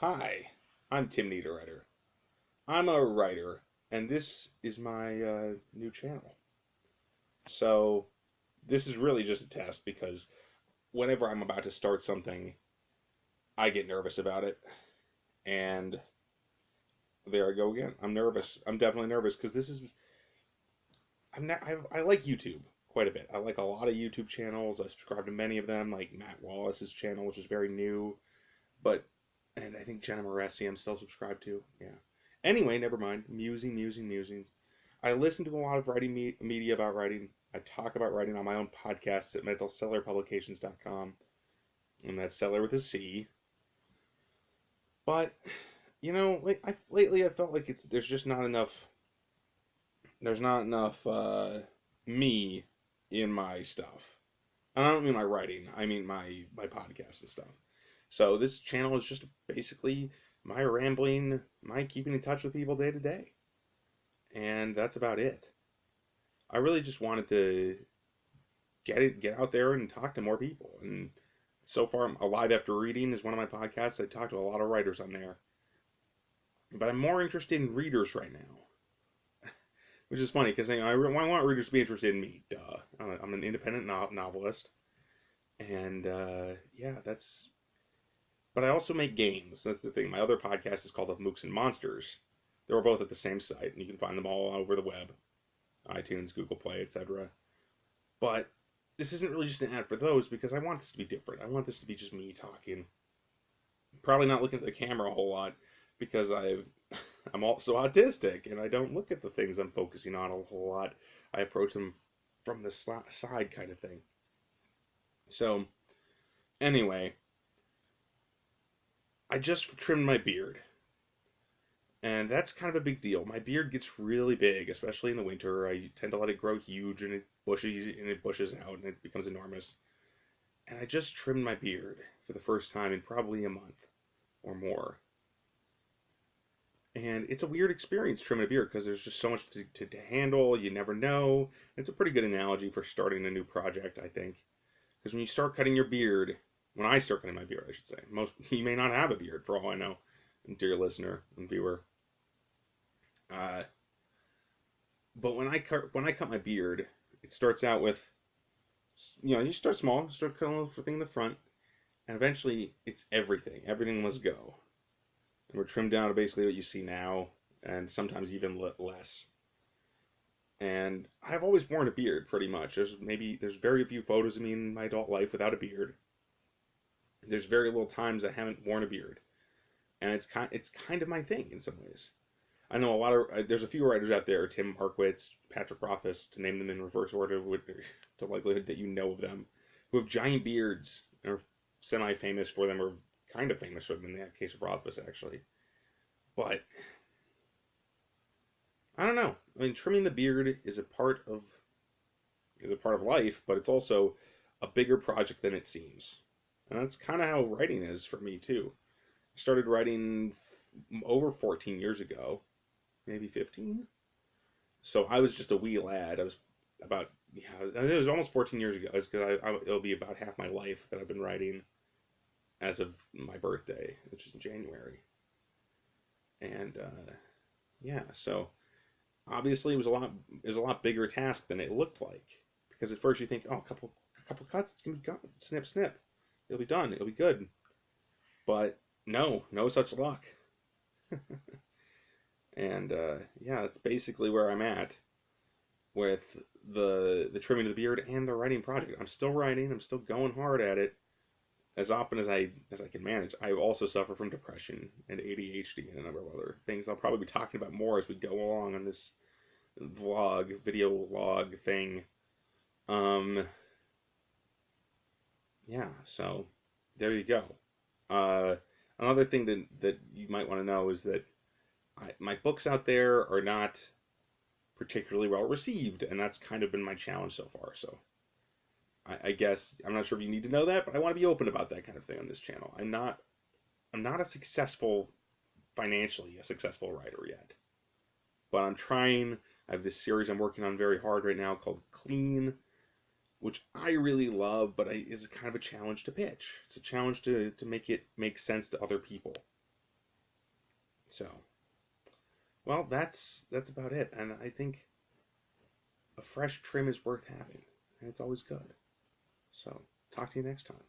Hi, I'm Tim Niederreiter. I'm a writer, and this is my new channel. So, this is really just a test because whenever I'm about to start something, I get nervous about it. And there I go again. I'm nervous. I'm definitely nervous because this is. I'm not. I like YouTube quite a bit. I like a lot of YouTube channels. I subscribe to many of them, like Matt Wallace's channel, which is very new. But, and I think Jenna Moresi I'm still subscribed to. Yeah. Anyway, never mind. Musings. I listen to a lot of writing media about writing. I talk about writing on my own podcasts at mentalcellarpublications.com. And that's seller with a C. But, lately I felt like there's not enough me in my stuff. And I don't mean my writing, I mean my podcast and stuff. So this channel is just basically my rambling, my keeping in touch with people day to day. And that's about it. I really just wanted to get out there and talk to more people. And so far, Alive After Reading is one of my podcasts. I talk to a lot of writers on there. But I'm more interested in readers right now, which is funny because I want readers to be interested in me. Duh. I'm an independent novelist. And yeah, that's. But I also make games. That's the thing. My other podcast is called The Mooks and Monsters. They were both at the same site, and you can find them all over the web, iTunes, Google Play, etc. But this isn't really just an ad for those because I want this to be different. I want this to be just me talking. Probably not looking at the camera a whole lot because I'm also autistic and I don't look at the things I'm focusing on a whole lot. I approach them from the side kind of thing. So anyway, I just trimmed my beard. And that's kind of a big deal. My beard gets really big, especially in the winter. I tend to let it grow huge and it bushes out and it becomes enormous. And I just trimmed my beard for the first time in probably a month or more. And it's a weird experience trimming a beard because there's just so much to handle. You never know. It's a pretty good analogy for starting a new project, I think. Because when you start cutting your beard, when I start cutting my beard, I should say, most you may not have a beard for all I know, dear listener and viewer. Uh, but when I cut my beard, it starts out with, you start small, start cutting a little thing in the front, and eventually it's everything. Everything must go, and we're trimmed down to basically what you see now, and sometimes even less. And I've always worn a beard pretty much. There's very few photos of me in my adult life without a beard. There's very little times I haven't worn a beard, and it's kind of my thing in some ways. I know a lot of there's a few writers out there, Tim Markwitz, Patrick Rothfuss, to name them in reverse order, with the likelihood that you know of them, who have giant beards and are semi-famous for them, or kind of famous for them in the case of Rothfuss, actually. But I don't know. I mean, trimming the beard is a part of life, but it's also a bigger project than it seems, and that's kind of how writing is for me too. I started writing over 14 years ago, maybe 15. So I was just a wee lad. I was about, yeah, it was almost 14 years ago. Because it'll be about half my life that I've been writing as of my birthday, which is in January. And yeah, so obviously it was a lot bigger task than it looked like, because at first you think, oh, a couple cuts, it's gonna be gone, snip snip, it'll be done, it'll be good. But no such luck. And yeah, that's basically where I'm at with the trimming of the beard and the writing project. I'm still writing. I'm still going hard at it as often as I can manage. I also suffer from depression and ADHD and a number of other things I'll probably be talking about more as we go along on this video log thing. Um, yeah, so there you go. Uh, Another thing that you might want to know is that my books out there are not particularly well received, and that's kind of been my challenge so far. So I guess I'm not sure if you need to know that, but I want to be open about that kind of thing on this channel. I'm not financially a successful writer yet, but I'm trying. I have this series I'm working on very hard right now called Clean, which I really love, but is kind of a challenge to pitch. It's a challenge to make it make sense to other people. So, well, that's about it. And I think a fresh trim is worth having, and it's always good. So, talk to you next time.